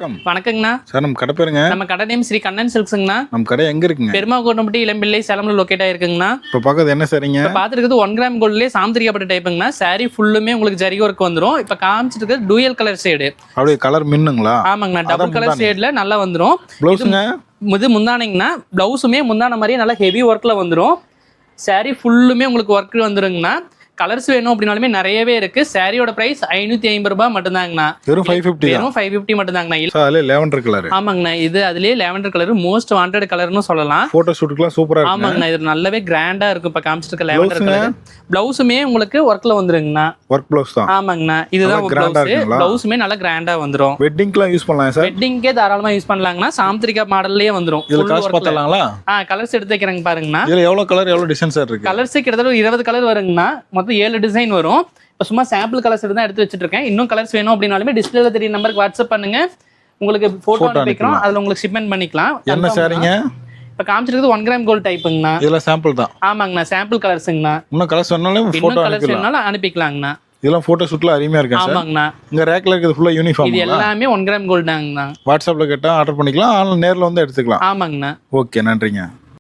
வணக்கங்கண்ணா. Sir நம்ம கடை பேருங்க? நம்ம கடை நேம் ஸ்ரீ கண்ணன் சில்க்ஸ்ங்கண்ணா. நம்ம கடை எங்க இருக்குங்க? பெருமாகோட்டம்பட்டி இளம்பிள்ளை சேலம்ல லொகேட் ஆயிருக்குங்கண்ணா. இப்போ பார்க்கறது என்ன சரிங்க? இப்போ பார்த்துருக்குது 1 கிராம் கோல்ட்லேயே சாந்திரிக்கப்பட்ட டைப்புங்கண்ணா. சாரி ஃபுல்லுமே உங்களுக்கு ஜரி ஒர்க் வந்துடும். இப்போ காமிச்சிட்டு டூயல் கலர் ஷேடு. அப்படியே கலர் மின்னுங்களா? ஆமாங்கண்ணா, டபுள் கலர் ஷேட்ல நல்லா வந்துடும். ப்ளவுஸுங்க இது முந்தானைங்கண்ணா. ப்ளவுஸுமே முந்தான மாதிரியே நல்லா ஹெவி ஒர்க்ல வந்துடும். சாரி ஃபுல்லுமே உங்களுக்கு ஒர்க் வந்துருங்கண்ணா. கலர்ஸ் வேணும் அப்படின்னாலுமே நிறையவே இருக்கு. சாரியோட பிரைஸ் 550 ரூபாய் மட்டும்தாங்கண்ணா. வெறும் 550. வெறும் 550 மட்டும்தாங்கண்ணா. அதுல லாவெண்டர் கலர். ஆமாங்கண்ணா, இது அதுலயே லாவெண்டர் கலர் மோஸ்ட் வாண்டட் கலர்னு சொல்லலாம். போட்டோ ஷூட்டுக்குலாம் சூப்பரா இருக்கு. ஆமாங்கண்ணா, இது நல்லாவே கிராண்டா இருக்கும். இப்ப காமிச்சிருக்க லாவெண்டர் கலர் ப்ளவுஸுமே உங்களுக்கு ஒர்க்ல வந்துருங்கண்ணா. ஒர்க் ப்ளவுஸ் தான். ஆமாங்கண்ணா, இதுதான் ப்ளவுஸ். ப்ளவுஸுமே நல்லா கிராண்டா வந்துரும். வெட்டிங்க்குலாம் யூஸ் பண்ணலாம் சார். வெட்டிங்க்கே தாராளமா யூஸ் பண்ணலாங்கண்ணா. சாந்திரிகா மாடல்லயே வந்துரும். இதுல காசு பார்த்தலாங்களா? கலர்ஸ் எடுத்து வைக்கிறேங்க பாருங்கண்ணா. இதுல எவ்வளவு கலர் எவ்வளவு டிசைன் சார் இருக்கு? கலர்ஸ் கிட்டத்தட்ட 20 கலர் வருங்கண்ணா. மொத்தம் 7 டிசைன் வரும். இப்போ சும்மா சாம்பிள் கலர்ஸ் தான் எடுத்து வச்சிட்டு இருக்கேன். இன்னும் கலர்ஸ் வேணும் அப்படின்னாலுமே டிஸ்பிளேல தெரிய நம்பருக்கு வாட்ஸ்அப் பண்ணுங்க. உங்களுக்கு போட்டோ அனுப்பிக்கிறோம். அதுல உங்களுக்கு ஷிப்மெண்ட் பண்ணிக்கலாம். என்ன சாரிங்க? இப்போ காமிச்சிருக்கிறது 1 கிராம் கோல்ட் டைப்புங்கண்ணா. இதெல்லாம் சாம்பிள் தான். ஆமாங்கண்ணா, சாம்பிள் கலர்ஸ்ங்கண்ணா. இன்னும் கலர்ஸ் வேணாலும் போட்டோ அனுப்பிக்கலாம். அனுப்பிக்கலாங்கண்ணா. இதெல்லாம் போட்டோ ஷூட்ல அருமையா இருக்கு சார். ஆமாங்கண்ணா, இங்க ரேக்ல இருக்குது ஃபுல்லா யூனிஃபார்ம். இது எல்லாமே 1 கிராம் கோல்ட் தாங்கண்ணா. வாட்ஸ்அப்ல கேட்டா ஆர்டர் பண்ணிக்கலாம். ஆன்லைன் நேர்ல வந்து எடுத்துக்கலாம். ஆமாங்கண்ணா. ஓகே, நன்றிங்க.